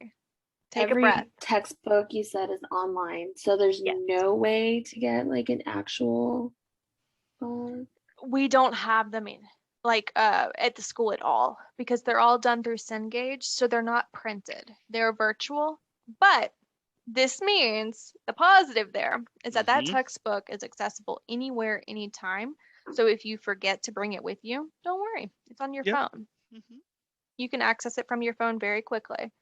Take Every a breath. textbook you said is online, so there's Yes. no way to get like an actual. We don't have them at the school at all because they're all done through Cengage, so they're not printed. They're virtual. But this means the positive there is that that Mhm. textbook is accessible anywhere, anytime. So if you forget to bring it with you, don't worry. It's on your Yep. phone. Mhm. You can access it from your phone very quickly.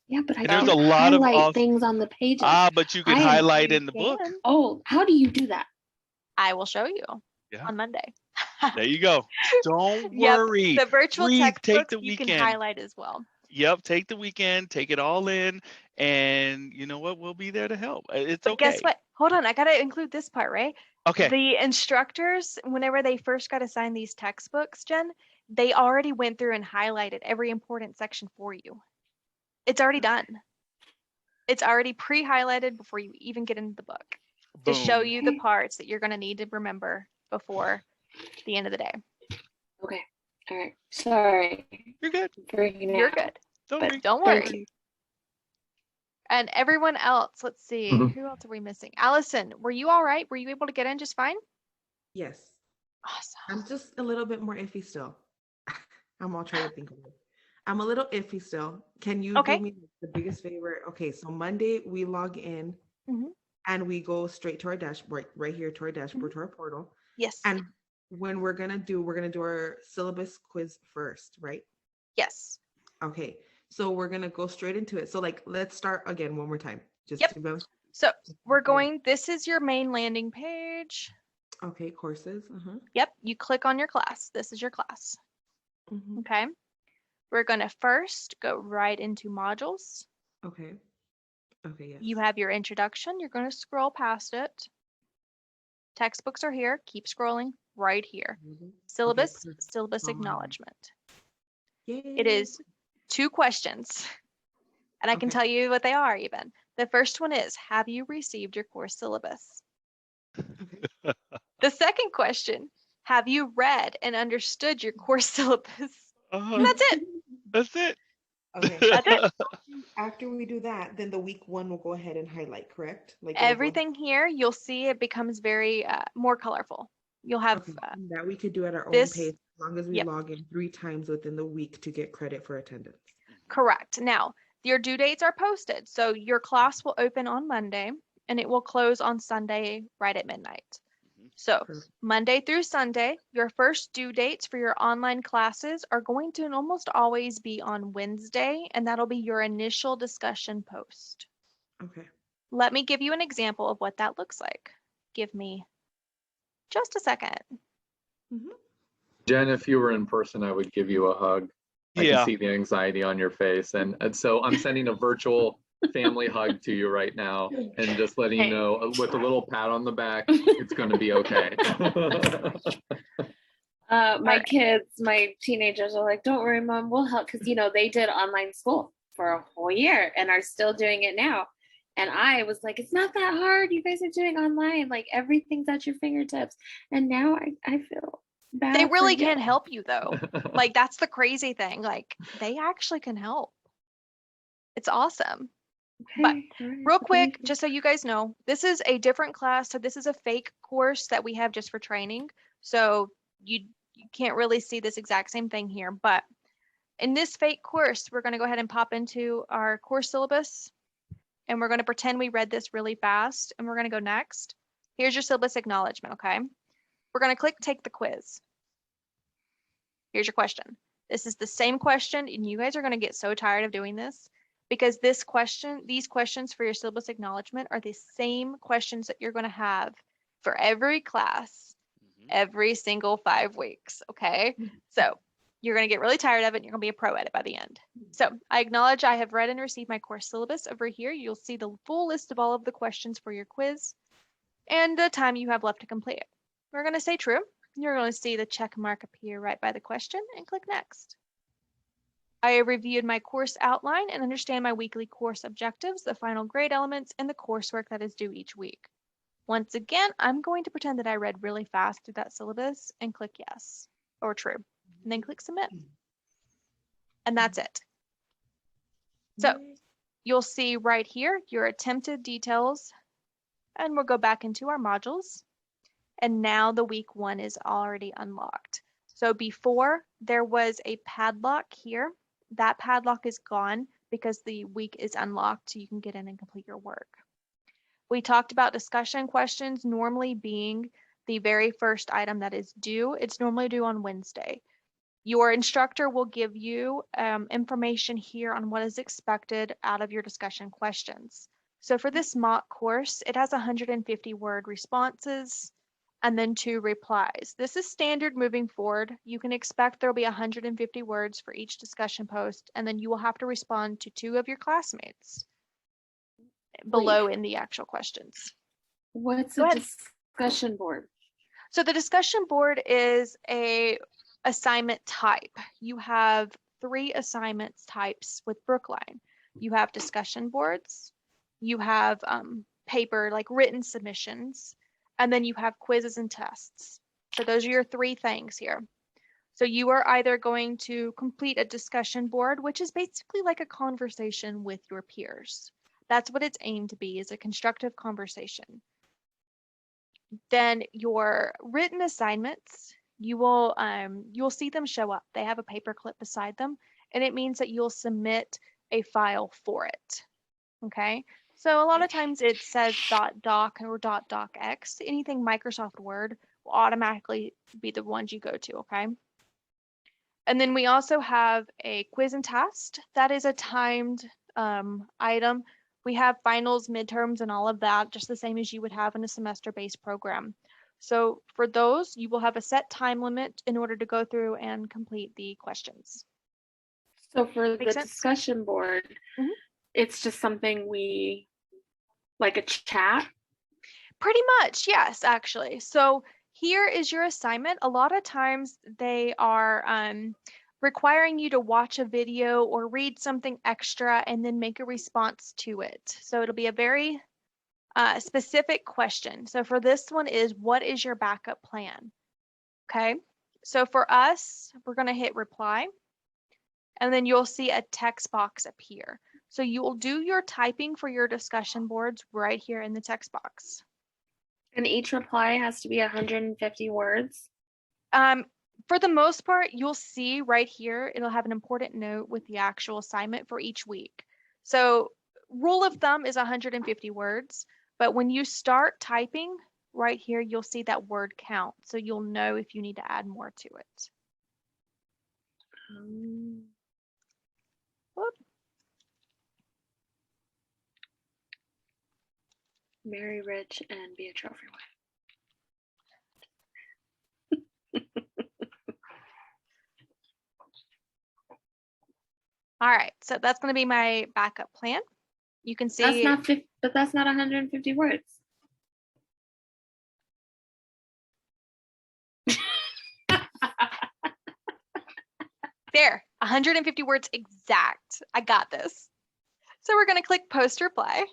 Yeah, but I And can't there's a lot of highlight things on the pages. but you can I am- highlight You in the book. can. Oh, how do you do that? I will show you Yeah. on Monday. There you go. Don't Yep, worry. the virtual Breathe. Take textbooks the you can weekend. highlight as well. Yep, take the weekend, take it all in, and you know what? We'll be there to help. It's But guess okay. what? Hold on, I gotta include this part, right? Okay. The instructors, whenever they first got assigned these textbooks, Jen, they already went through and highlighted every important section for you. It's already done. It's already pre-highlighted before you even get into the book to show Boom. you the parts that you're going to need to remember before the end of the day. Okay. All right. Sorry. You're good. Freaking You're out, good. Don't but worry. Don't thank worry. you. And everyone else, let's see, Mhm. who else are we missing? Allison, were you all right? Were you able to get in just fine? Yes. Awesome. I'm just a little bit more iffy still. I'm all trying to think of it. I'm a little iffy still. Can you Okay. do me the biggest favor? Okay, so Monday we log in Mhm. and we go straight to our dashboard, right here to our dashboard, to our portal. Yes. And when we're gonna do our syllabus quiz first, right? Yes. Okay, so we're gonna go straight into it. So like, let's start again one more time. Just Yep. to be So we're going, this is your main landing page. okay, courses. Yep. You click on your class. This is your class. Mhm. Okay. We're going to first go right into modules. Okay. Okay, yes. You have your introduction. You're going to scroll past it. Textbooks are here. Keep scrolling right here. Syllabus, perfect. syllabus Oh, my God. acknowledgement. Yay. It is 2 questions. And I can Okay. tell you what they are even. The first one is, have you received your course syllabus? Okay. The second question, have you read and understood your course syllabus? And that's it. That's it. Okay. That's it. After we do that, then the week one will go ahead and highlight, correct? Like it'll go- Everything here, you'll see it becomes very more colorful. You'll have Okay, and that we could do at our own this. pace as long as we Yep. log in 3 times within the week to get credit for attendance. Correct. Now, your due dates are posted. So your class will open on Monday and it will close on Sunday right at midnight. So Perfect. Monday through Sunday, your first due dates for your online classes are going to almost always be on Wednesday, and that'll be your initial discussion post. Okay. Let me give you an example of what that looks like. Give me just a second. Jen, if you were in person, I would give you a hug. I can Yeah. see the anxiety on your face. And so I'm sending a virtual family hug to you right now and just letting you Hey. know with a little pat on the back, it's going to be okay. My right. kids, my teenagers are like, don't worry, mom, we'll help. Because, they did online school for a whole year and are still doing it now. And I was like, it's not that hard. You guys are doing online. Like everything's at your fingertips. And now I feel bad. They for really you. can help you though. Like that's the crazy thing. Like they actually can help. It's awesome. But Okay, all right, real well, quick, thank you. just so you guys know, this is a different class. So this is a fake course that we have just for training. So you can't really see this exact same thing here. But in this fake course, we're going to go ahead and pop into our course syllabus. And we're going to pretend we read this really fast. And we're going to go next. Here's your syllabus acknowledgement, okay? We're going to click take the quiz. Here's your question. This is the same question, and you guys are going to get so tired of doing this because these questions for your syllabus acknowledgement are the same questions that you're going to have for every class, every single 5 weeks, okay? So you're going to get really tired of it, and you're going to be a pro at it by the end. So I acknowledge I have read and received my course syllabus. Over here, you'll see the full list of all of the questions for your quiz and the time you have left to complete it. We're going to say true. You're going to see the check mark appear right by the question and click next. I have reviewed my course outline and understand my weekly course objectives, the final grade elements, and the coursework that is due each week. Once again, I'm going to pretend that I read really fast through that syllabus and click yes or true, and then click submit. And that's it. So you'll see right here your attempted details, and we'll go back into our modules. And now the week 1 is already unlocked. So before there was a padlock here, that padlock is gone because the week is unlocked so you can get in and complete your work. We talked about discussion questions normally being the very first item that is due. It's normally due on Wednesday. Your instructor will give you information here on what is expected out of your discussion questions. So for this mock course, it has 150 word responses. and then 2 replies. This is standard moving forward. You can expect there'll be 150 words for each discussion post, and then you will have to respond to 2 of your classmates below in the actual questions. What's Go a ahead. discussion board? So the discussion board is a assignment type. You have 3 assignments types with Brookline. You have discussion boards, you have paper like written submissions, and then you have quizzes and tests. So those are your 3 things here. So you are either going to complete a discussion board, which is basically like a conversation with your peers. That's what it's aimed to be, is a constructive conversation. Then your written assignments, you'll see them show up. They have a paper clip beside them, and it means that you'll submit a file for it. Okay, so a lot of times it says .doc or .docx. Anything Microsoft Word will automatically be the ones you go to. Okay, and then we also have a quiz and test. That is a timed item. We have finals, midterms, and all of that, just the same as you would have in a semester-based program. So for those, you will have a set time limit in order to go through and complete the questions. So for Make the sense? discussion board, Mhm. it's just something we, like a chat? Pretty much, yes, actually. So here is your assignment. A lot of times they are requiring you to watch a video or read something extra and then make a response to it. So it'll be a very specific question. So for this one is, what is your backup plan? Okay, so for us, we're going to hit reply, and then you'll see a text box appear. So you will do your typing for your discussion boards right here in the text box. And each reply has to be 150 words? For the most part, you'll see right here, it'll have an important note with the actual assignment for each week. So rule of thumb is 150 words, but when you start typing right here, you'll see that word count. So you'll know if you need to add more to it. Whoop. Marry rich and be a trophy wife. All right, so that's going to be my backup plan. You can see But that's not 150 words. there, 150 words exact. I got this. So we're going to click post reply,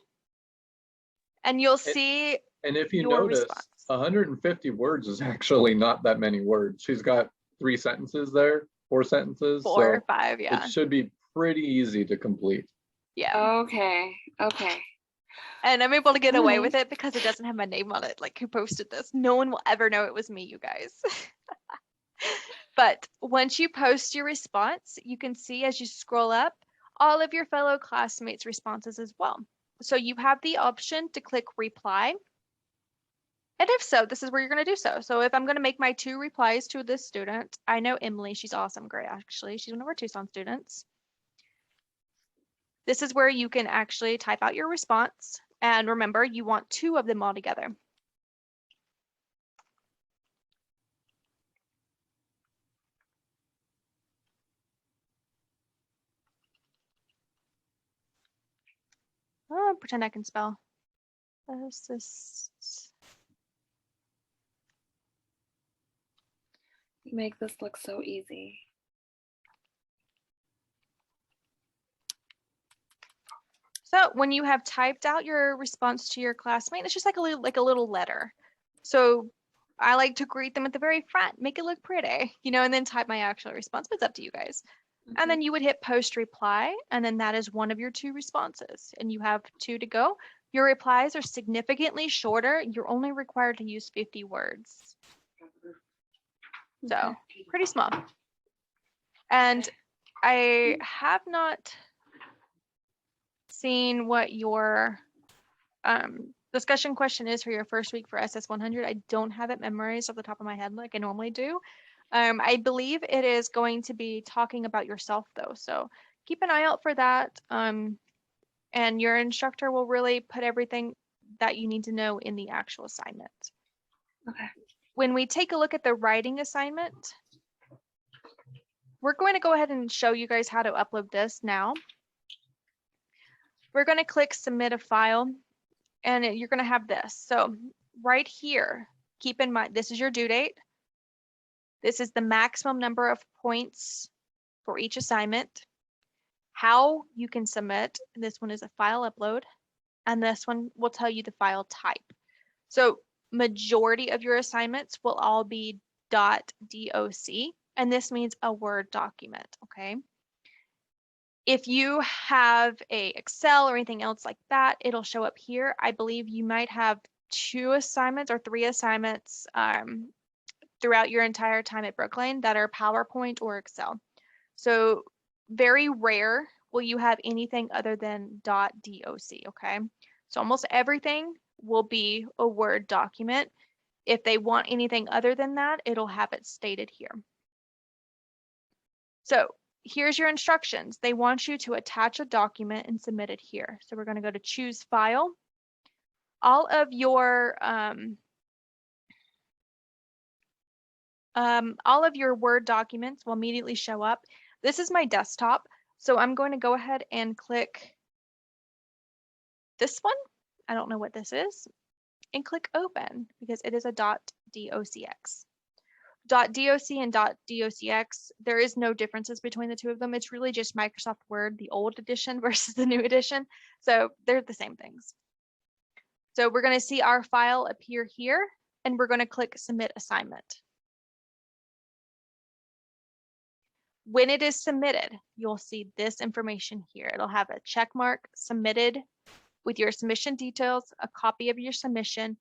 and you'll see And if you your notice, response. 150 words is actually not that many words. She's got 3 sentences there, 4 sentences. 4 so or 5, yeah. It should be pretty easy to complete. Yeah. Okay. And I'm able to get away Alright. with it because it doesn't have my name on it. Like, who posted this? No one will ever know it was me, you guys. But once you post your response, you can see as you scroll up all of your fellow classmates' responses as well. So you have the option to click reply. And if so, this is where you're going to do so. So if I'm going to make my 2 replies to this student, I know Emily, she's awesome, great, actually. She's one of our Tucson students. This is where you can actually type out your response. And remember, you want 2 of them all together. Oh, pretend I can spell. Assist. You make this look so easy. So when you have typed out your response to your classmate, it's just like a little letter. So I like to greet them at the very front, make it look pretty, and then type my actual response, but it's up to you guys. And then you would hit post reply, and then that is one of your 2 responses, and you have 2 to go. Your replies are significantly shorter. You're only required to use 50 words. So pretty small. And I have not seen what your discussion question is for your first week for SS100. I don't have it memorized off the top of my head like I normally do. I believe it is going to be talking about yourself though. So keep an eye out for that. And your instructor will really put everything that you need to know in the actual assignment. Okay. when we take a look at the writing assignment, we're going to go ahead and show you guys how to upload this now. We're going to click submit a file, and you're going to have this. So right here, keep in mind, this is your due date. This is the maximum number of points for each assignment. How you can submit, this one is a file upload, and this one will tell you the file type. So majority of your assignments will all be .doc, and this means a Word document, okay? If you have a Excel or anything else like that, it'll show up here. I believe you might have 2 assignments or 3 assignments throughout your entire time at Brookline that are PowerPoint or Excel. So very rare will you have anything other than .doc, okay? So almost everything will be a Word document. If they want anything other than that, it'll have it stated here. So here's your instructions. They want you to attach a document and submit it here. So we're going to go to choose file. All of your Word documents will immediately show up. This is my desktop, so I'm going to go ahead and click this one. I don't know what this is, and click open because it is a .docx. .doc and .docx, there is no differences between the two of them. It's really just Microsoft Word, the old edition versus the new edition. So they're the same things. So we're going to see our file appear here, and we're going to click submit assignment. When it is submitted, you'll see this information here. It'll have a check mark submitted with your submission details, a copy of your submission,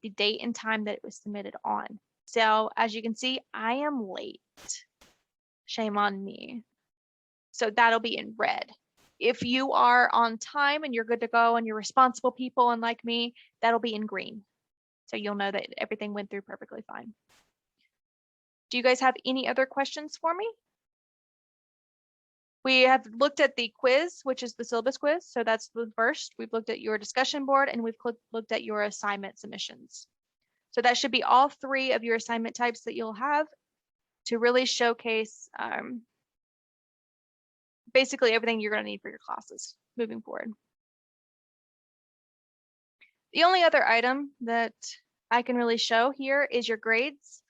the date and time that it was submitted on. So as you can see, I am late. Shame on me. So that'll be in red. If you are on time and you're good to go and you're responsible people and like me, that'll be in green. So you'll know that everything went through perfectly fine. Do you guys have any other questions for me? We have looked at the quiz, which is the syllabus quiz. So that's the first. We've looked at your discussion board, and we've looked at your assignment submissions. So that should be all 3 of your assignment types that you'll have to really showcase basically everything you're going to need for your classes moving forward. The only other item that I can really show here is your grades.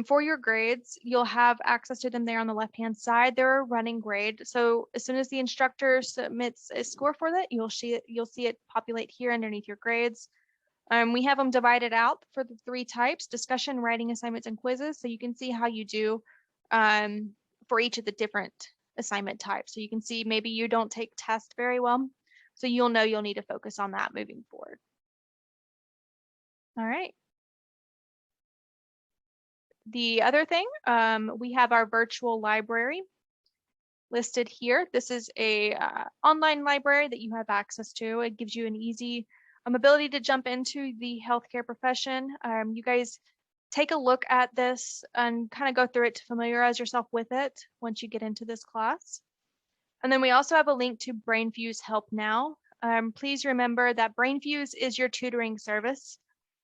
For your grades, you'll have access to them there on the left-hand side. They're a running grade. So as soon as the instructor submits a score for that, you'll see it populate here underneath your grades. We have them divided out for the 3 types: discussion, writing assignments, and quizzes. So you can see how you do for each of the different assignment types. So you can see maybe you don't take tests very well. So you'll know you'll need to focus on that moving forward. All right. The other thing, we have our virtual library listed here. This is a online library that you have access to. It gives you an easy ability to jump into the healthcare profession. You guys take a look at this and kind of go through it to familiarize yourself with it once you get into this class. And then we also have a link to BrainFuse Help Now. Please remember that BrainFuse is your tutoring service.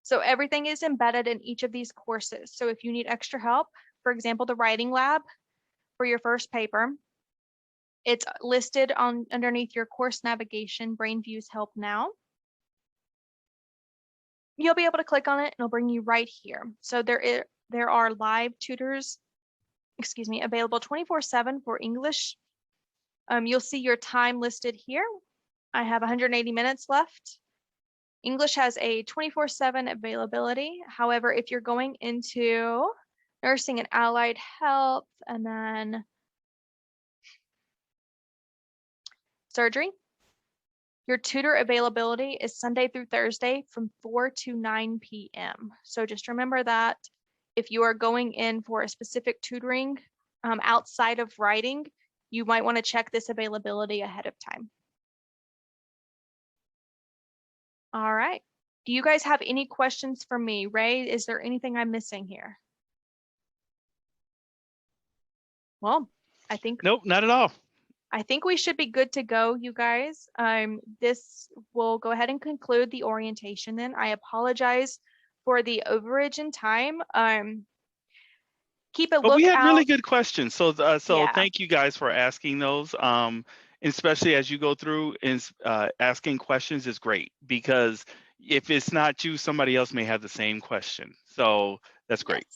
So everything is embedded in each of these courses. So if you need extra help, for example, the writing lab for your first paper, it's listed on underneath your course navigation, BrainFuse Help Now. You'll be able to click on it and it'll bring you right here. So there are live tutors, available 24/7 for English. You'll see your time listed here. I have 180 minutes left. English has a 24/7 availability. However, if you're going into nursing and allied health and then surgery, your tutor availability is Sunday through Thursday from 4 to 9 p.m. So just remember that if you are going in for a specific tutoring outside of writing, you might want to check this availability ahead of time. All right. Do you guys have any questions for me? Ray, is there anything I'm missing here? Well, I think. Nope, not at all. I think we should be good to go, you guys. This will go ahead and conclude the orientation then. I apologize for the overage in time. Keep a But we had lookout. really good questions. So Yeah. thank you guys for asking those. Especially as you go through and asking questions is great, because if it's not you, somebody else may have the same question. So that's great.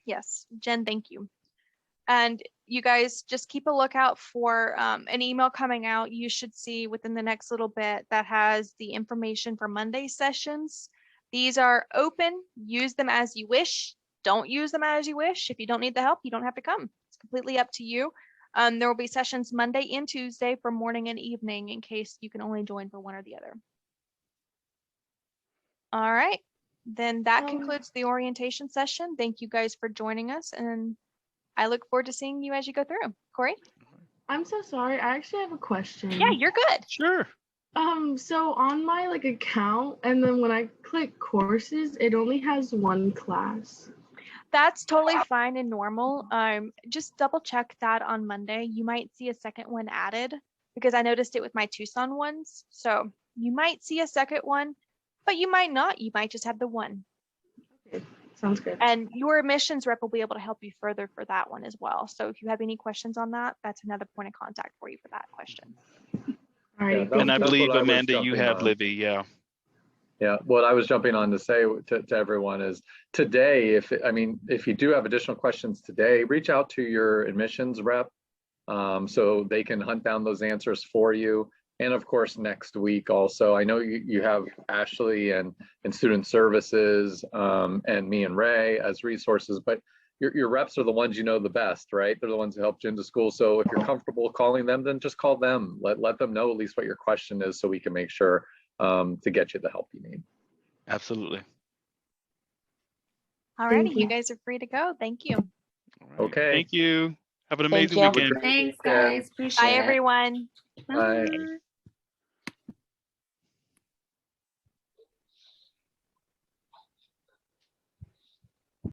Yes, Jen, thank you. And you guys just keep a lookout for an email coming out. You should see within the next little bit that has the information for Monday sessions. These are open. Use them as you wish. Don't use them as you wish. If you don't need the help, you don't have to come. It's completely up to you. There will be sessions Monday and Tuesday for morning and evening in case you can only join for one or the other. All right, then that concludes the orientation session. Thank you guys for joining us, and I look forward to seeing you as you go through. Corey? I'm so sorry. I actually have a question. Yeah, you're good. Sure. So on my account, and then when I click courses, it only has one class. That's totally fine and normal. Just double check that on Monday. You might see a second one added because I noticed it with my Tucson ones. So you might see a second one, but you might not. You might just have the one. Okay, sounds good. And your admissions rep will be able to help you further for that one as well. So if you have any questions on that, that's another point of contact for you for that question. All right. Yeah, And I that's believe, what I was Amanda, you jumping have on. Libby. Yeah. Yeah, what I was jumping on to say to everyone is today, if you do have additional questions today, reach out to your admissions rep so they can hunt down those answers for you. And of course, next week also, I know you have Ashley and student services and me and Ray as resources, but your reps are the ones you know the best, right? They're the ones who helped you into school. So if you're comfortable calling them, then just call them. Let them know at least what your question is so we can make sure to get you the help you need. Absolutely. All Thank righty, you. you guys are free to go. Thank you. All right. Okay. Thank you. Have an Thank amazing you. weekend. Thanks, Yeah. guys. Appreciate Bye, it. everyone. Bye. Bye.